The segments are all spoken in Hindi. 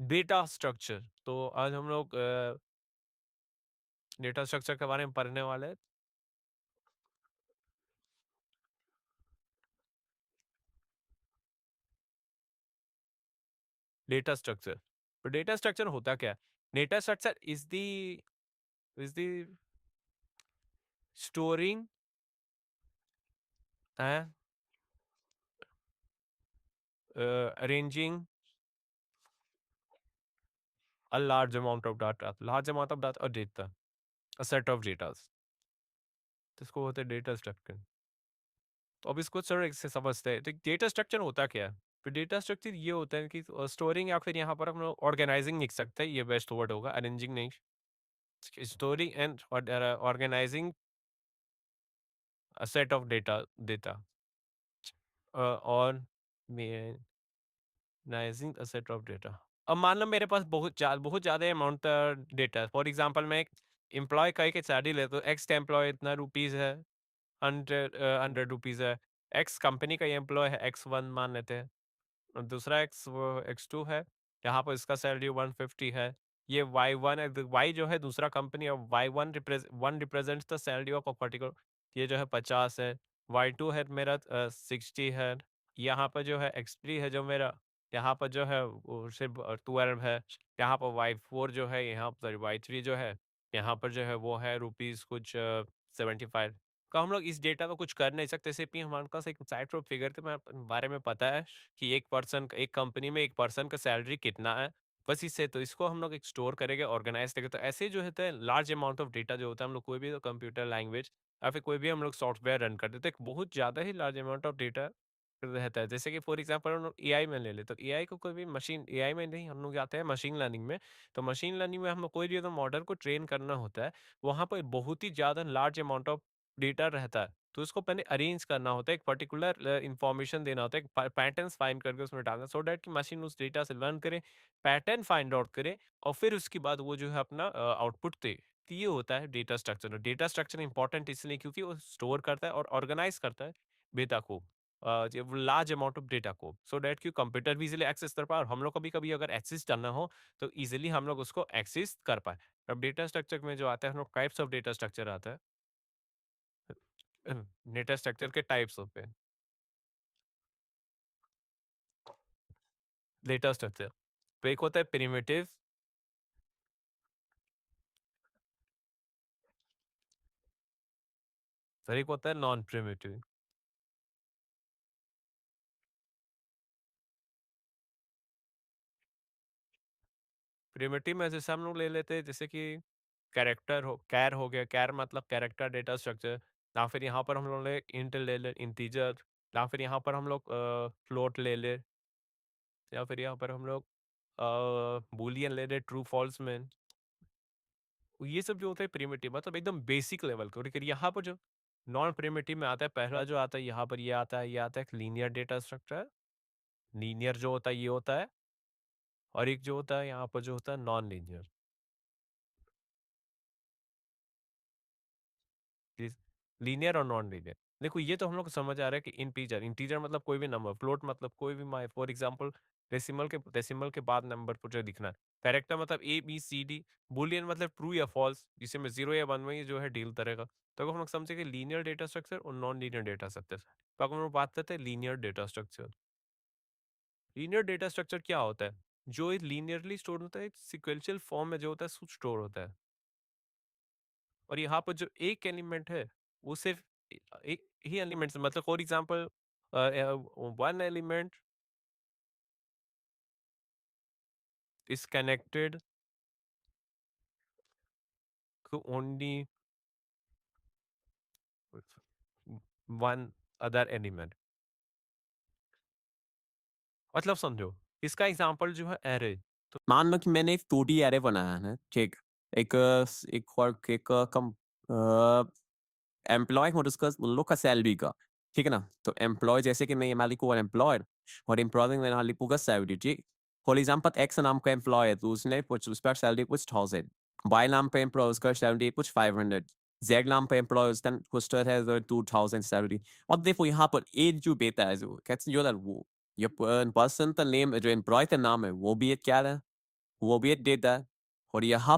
Data structure. तो आज हम लोग डेटा स्ट्रक्चर के बारे में पढ़ने वाले हैं। डेटा स्ट्रक्चर, तो डेटा स्ट्रक्चर होता क्या है? Data structure is the storing and arranging a large amount of data, a set of data, तो इसको होता है डेटा स्ट्रक्चर। तो अब इसको सर से समझते हैं, तो डेटा स्ट्रक्चर होता क्या है? तो डेटा स्ट्रक्चर ये होता है कि स्टोरिंग, या फिर यहाँ पर हम लोग ऑर्गेनाइजिंग लिख सकते हैं, ये बेस्ट वर्ड होगा, अरेंजिंग नहीं। Storing and organizing a set of data और managing a set of data। अब मान लो मेरे पास बहुत ज़्यादा अमाउंट डेटा है। फॉर एग्जांपल मैं एक एम्प्लॉय का एक सैलरी लेता हूँ, एक्स का एम्प्लॉय इतना रुपीज़ है, 100 रुपीज़ है। एक्स कंपनी का ये एम्प्लॉय है, X1 मान लेते हैं, और दूसरा X2 है, यहाँ पर इसका सैलरी 150 है। ये Y1 है, Y जो है दूसरा कंपनी, और Y1 represents the salary of a particular, ये जो है 50 है। Y2 है मेरा 60 है। यहाँ पर जो है X3 है जो मेरा, यहाँ पर जो है वो सिर्फ 12 है। यहाँ पर Y4 जो है, यहाँ पर Y3 जो है, यहाँ पर जो है वो है रुपीज़ कुछ 75। तो हम लोग इस डेटा को कुछ कर नहीं सकते, सिर्फ ही हमारे पास एक साइड ऑफ फिगर के बारे में पता है कि एक कंपनी में एक पर्सन का सैलरी कितना है, बस इससे। तो इसको हम लोग एक स्टोर करेंगे, ऑर्गेनाइज करेंगे। तो ऐसे जो होता है लार्ज अमाउंट ऑफ डेटा जो होता है, हम लोग कोई भी कंप्यूटर लैंग्वेज या फिर कोई भी हम लोग सॉफ्टवेयर रन करते हैं, तो एक बहुत ज़्यादा ही लार्ज अमाउंट ऑफ डेटा रहता है। जैसे कि फॉर एग्जांपल हम लोग एआई में ले ले, तो एआई को कोई भी मशीन, एआई में नहीं, हम लोग जाते हैं मशीन लर्निंग में। तो मशीन लर्निंग में हम लोग कोई भी तो मॉडल को ट्रेन करना होता है, वहाँ पर बहुत ही ज़्यादा लार्ज अमाउंट ऑफ डेटा रहता है। तो उसको पहले अरेंज करना होता है, एक पर्टिकुलर इंफॉर्मेशन देना होता है, पैटर्न्स फाइंड करके उसमें डालना, सो डैट कि मशीन उस डेटा से लर्न करे, पैटर्न फाइंड आउट करे, और फिर उसके बाद वो जो है अपना आउटपुट दे। तो ये होता है data structure. Data structure important इसलिए क्योंकि वो स्टोर करता है और ऑर्गेनाइज करता है डेटा को, लार्ज अमाउंट ऑफ डेटा को, सो डैट कि कंप्यूटर भी इजिली एक्सेस कर पाए, और हम लोग कभी कभी अगर एक्सेस करना हो तो इजिली हम लोग उसको एक्सेस कर पाए। अब डेटा स्ट्रक्चर में जो आता है, हम लोग टाइप्स ऑफ डेटा स्ट्रक्चर आता है। डेटा स्ट्रक्चर के टाइप्स होते हैं। डेटा स्ट्रक्चर, तो एक होता है प्रिमिटिव, फिर एक होता है नॉन प्रिमिटिव। प्रिमिटिव में जैसे हम लोग ले लेते हैं, जैसे कि कैर हो गया, कैर मतलब कैरेक्टर डेटा स्ट्रक्चर, या फिर यहाँ पर हम लोग ले इंट ले ले, इंटीजर, या फिर यहाँ पर हम लोग फ्लोट ले ले, या फिर यहाँ पर हम लोग बूलियन ले ले, ट्रू फॉल्स में। ये सब जो होता है प्रिमिटिव, मतलब एकदम बेसिक लेवल का। लेकिन यहाँ पर जो नॉन प्रिमिटिव में आता है, पहला जो आता है यहाँ पर, ये आता है लीनियर डेटा स्ट्रक्चर। लीनियर जो होता है ये होता है, और एक जो होता है यहाँ पर जो होता है नॉन लीनियर। लीनियर और नॉन लीनियर, देखो ये तो हम लोग को समझ आ रहा है कि इंटीजर, इंटीजर मतलब कोई भी नंबर, फ्लोट मतलब कोई भी माय, फॉर एग्जांपल डेसिमल के बाद नंबर को जो दिखना है। कैरेक्टर मतलब ABCD। बुलियन मतलब ट्रू या फॉल्स, जिसे में 0 या 1 में ही जो है डील करेगा। तो अगर हम लोग समझे कि लीनियर डेटा स्ट्रक्चर और नॉन लीनियर डेटा स्ट्रक्चर, तो अगर हम लोग बात करते हैं linear data structure. Linear data structure क्या होता है? जो लीनियरली स्टोर होता है, सिक्वेंशियल फॉर्म में जो होता है स्टोर होता है, और यहाँ पर जो एक एलिमेंट है वो सिर्फ एक ही एलिमेंट से, मतलब for example one element is connected to only one other element. मतलब समझो, इसका एग्जांपल जो है एरे। तो मान लो कि मैंने एक 2D एरे बनाया है, ठीक। एक एम्प्लॉय और उसका उन लोग का सैलरी का, ठीक है ना? तो एम्प्लॉय जैसे कि मैं ये मान लीजिए एम्प्लॉयड, और एम्प्लॉय में मान लीजिए सैलरी, ठीक। फॉर एग्जांपल एक्स नाम का एम्प्लॉय है, तो उसने कुछ उस पर सैलरी कुछ 1000, वाई नाम पे एम्प्लॉय उसका सैलरी कुछ 500, जेड नाम पे एम्प्लॉय होस्टर है 2070 अब देखो यहाँ पर एज जो बेटा है जो कैसे जो वो ये पर्सन का नेम जो एम्प्लॉय का नाम है वो भी एक क्या है वो भी एक डेटा है और यहाँ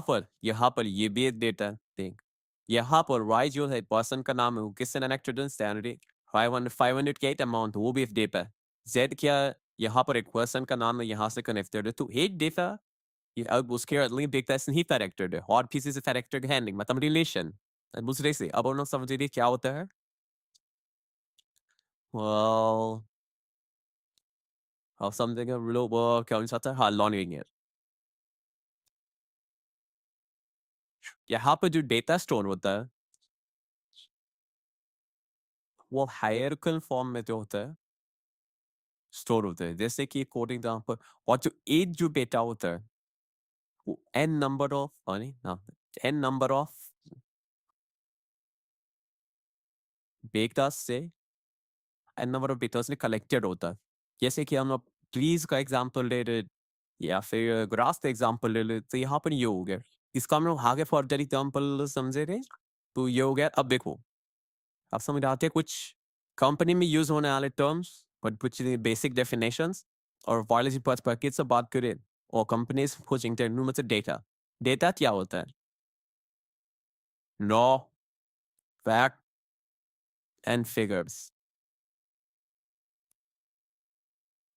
पर ये भी एक डेटा है देख यहाँ पर वाई जो है पर्सन का नाम है वो किससे कनेक्टेड है सैलरी 500 के अमाउंट वो भी एक डेटा है जेड क्या है यहाँ पर एक पर्सन का नाम है यहाँ से कनेक्टेड है तो एक डेटा अब उसके अगली देखता है नहीं कनेक्टेड है और किसी से कनेक्टेड है नहीं मतलब रिलेशन दूसरे से अब उन्होंने समझिए क्या होता है well अब समझेंगे लोग क्या हो सकता है हाँ लॉन्ग यहाँ पे जो डेटा स्टोर होता है वो हायरार्किकल फॉर्म में जो होता है स्टोर होता है जैसे कि कोडिंग यहाँ पर और जो एज जो डेटा होता है वो एन नंबर ऑफ नहीं ना एन नंबर ऑफ डेटा से एन नंबर ऑफ डेटा से कलेक्टेड होता है जैसे कि हम लोग ट्रीज का एग्जांपल ले रहे या फिर ग्रास का एग्जांपल ले ले तो यहाँ पर ये हो गया इसका हम लोग आगे फर्दर एग्जांपल समझे रहे तो ये हो गया अब देखो आप समझ आते हैं कुछ कंपनी में यूज होने वाले टर्म्स और कुछ बेसिक डेफिनेशंस और बायोलॉजी पर्सपेक्टिव से बात करें और कंपनीज कुछ इंटरव्यू में से डेटा डेटा क्या होता है no fact and figures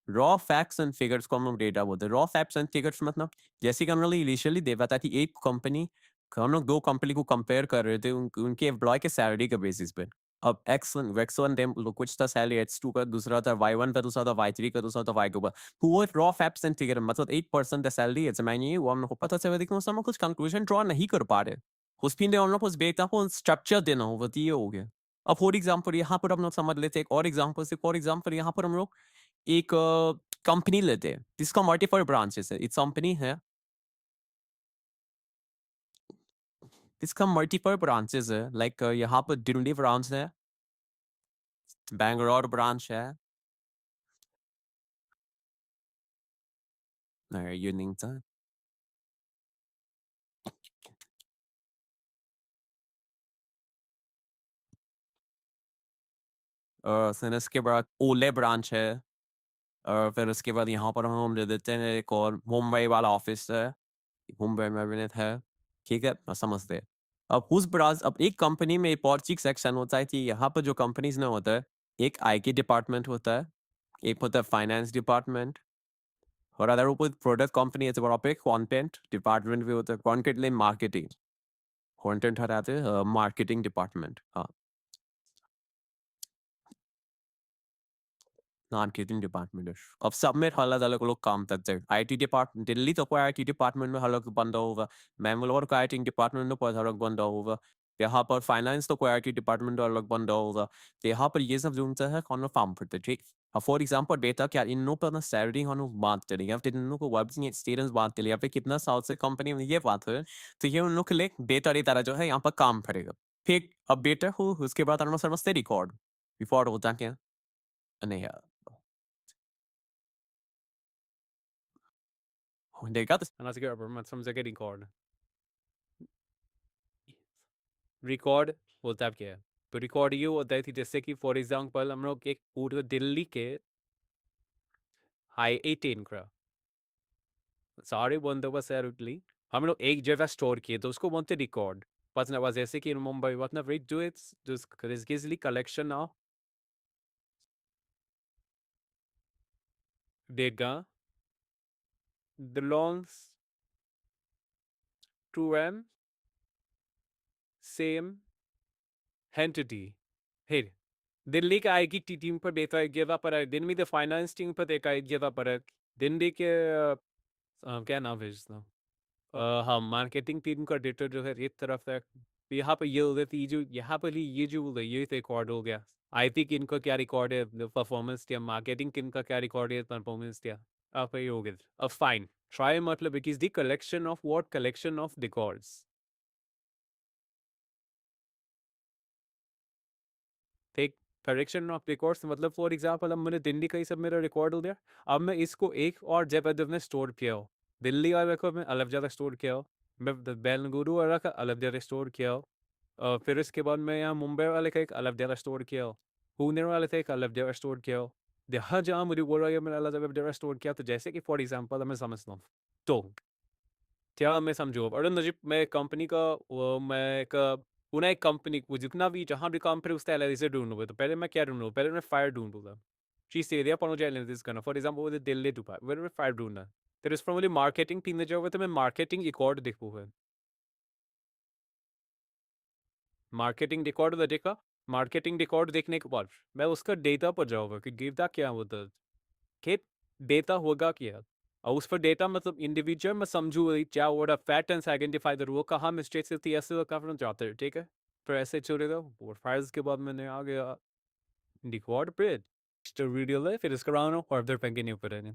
raw facts and figures को हम लोग डेटा बोलते हैं रॉ फैक्ट्स एंड फिगर्स मतलब जैसे कि हम लोग इनिशियली देखा था कि एक कंपनी हम लोग दो कंपनी को कंपेयर कर रहे थे उनके एम्प्लॉय के सैलरी के बेसिस पे अब एक्स वन डेम कुछ था सैलरी X2 का दूसरा था Y1 का दूसरा था Y3 का दूसरा था Y2 का वो रॉ फैक्ट्स एंड फिगर मतलब 8% सैलरी है मैंने वो हम लोग को पता चला लेकिन उस हम लोग कुछ कंक्लूजन ड्रॉ नहीं कर पा रहे उस पिन हम लोग को उस डेटा को स्ट्रक्चर देना होगा तो ये हो गया अब फॉर एग्जाम्पल यहाँ पर हम लोग समझ लेते हैं एक और एग्जाम्पल यहाँ पर हम लोग एक कंपनी लेते हैं जिसका मल्टीपल ब्रांचेस है इस कंपनी है इसका मल्टीपल ब्रांचेस है लाइक यहाँ पर दिल्ली ब्रांच है बैंगलोर ब्रांच है नहीं ये नहीं था फिर इसके बाद ओले ब्रांच है और फिर उसके बाद यहाँ पर हम ले देते हैं एक और मुंबई वाला ऑफिस है मुंबई में भी है ठीक है समझते हैं अब उस ब्रांच अब एक कंपनी में एक और चीज सेक्शन होता है कि यहाँ पर जो कंपनीज में होता है एक आईटी डिपार्टमेंट होता है एक होता है फाइनेंस डिपार्टमेंट और अदर ऊपर प्रोडक्ट कंपनी है वहाँ पे कंटेंट डिपार्टमेंट भी होता है कंटेंट लाइन मार्केटिंग कंटेंट हटाते हैं मार्केटिंग डिपार्टमेंट हाँ मार्केटिंग डिपार्टमेंट है अब सब में अलग अलग लोग काम करते हैं आईटी डिपार्टमेंट दिल्ली तो कोई आईटी डिपार्टमेंट में अलग बंदा होगा मैंगलोर का आईटी डिपार्टमेंट में कोई अलग बंदा होगा यहाँ पर फाइनेंस तो कोई आईटी डिपार्टमेंट में अलग बंदा होगा तो यहाँ पर ये सब जो होता है कौन काम करते हैं ठीक अब फॉर एग्जाम्पल डेटा क्या इन लोग पर सैलरी हम लोग बात करें या फिर इन लोग को वर्किंग एक्सपीरियंस बात करें या फिर कितना साल से कंपनी में ये बात है तो ये उन लोग के लिए डेटा की तरह जो है यहाँ पर काम करेगा फिर अब डेटा हो उसके बाद हम लोग समझते रिकॉर्ड रिकॉर्ड होता क्या नहीं देखा तो समझ गया पर मत समझ गया रिकॉर्ड रिकॉर्ड होता क्या है तो रिकॉर्ड ये होता है कि जैसे कि फॉर एग्जांपल हम लोग एक पूरे दिल्ली के हाई 18 का सारे बंदोबस्त है रुटली हम लोग एक जगह स्टोर किए तो उसको बोलते रिकॉर्ड पता was जैसे कि in Mumbai what we do it just easily collection of data belongs to an same entity hey Delhi के आईटी की टीम पर डेटा एक जगह पर है दिल्ली में फाइनेंस टीम पर डेटा एक जगह पर है दिल्ली के क्या नाम है इसका हाँ मार्केटिंग टीम का डेटा जो है एक तरफ है यहाँ पर ये हो गया कि जो यहाँ पर ये जो ये रिकॉर्ड हो गया आईटी किन का क्या रिकॉर्ड है परफॉर्मेंस दिया मार्केटिंग किन का क्या रिकॉर्ड है परफॉर्मेंस दिया अब ये हो गया अब फाइन ट्राई मतलब it is the collection of what collection of records ठीक करेक्शन ऑफ रिकॉर्ड्स मतलब फॉर एग्जांपल अब मैंने दिल्ली का ही सब मेरा रिकॉर्ड हो गया अब मैं इसको एक और जगह में स्टोर किया हो दिल्ली वाले को मैं अलग जगह स्टोर किया हो मैं बेलगुरु वाला का अलग जगह स्टोर किया हो फिर इसके बाद मैं यहाँ मुंबई वाले का एक अलग जगह स्टोर किया, पुणे वाले थे एक अलग जगह स्टोर किया। जहाँ जहाँ मुझे बोल रहा है मैंने अलग जगह स्टोर किया, तो जैसे कि फॉर एग्जाम्पल मैं समझता हूँ, तो क्या मैं समझो, अरे नजीब मैं कंपनी का मैं एक पुणे एक कंपनी को जितना भी जहाँ भी काम करूँ उसका एनालिसिस ढूंढूंगा, तो पहले मैं क्या ढूंढूँ, पहले मैं फायर ढूंढूंगा। चीज़ एरिया पर मुझे एनालिसिस करना, फॉर एग्जाम्पल मुझे दिल्ली दुबई वेर मैं फायर ढूंढना, फिर उस पर मुझे मार्केटिंग टीम में जाओगे तो मैं मार्केटिंग रिकॉर्ड देखूंगा, मार्केटिंग रिकॉर्ड देखा, मार्केटिंग रिकॉर्ड देखने के बाद मैं उसका डेटा पर जाऊँगा कि डेटा क्या होता है, कि डेटा होगा क्या, और उस पर डेटा मतलब इंडिविजुअल मैं समझू क्या हो रहा, पैटर्न्स आइडेंटिफाई करूँ वो कहाँ मिस्टेक्स होती है, ऐसे करना चाहते हैं, ठीक है। फिर ऐसे चलेगा, और फाइल्स के बाद मैंने आ गया रिकॉर्ड पे वीडियो ले, फिर इसका रहा हूँ फर्दर कंटिन्यू करेंगे।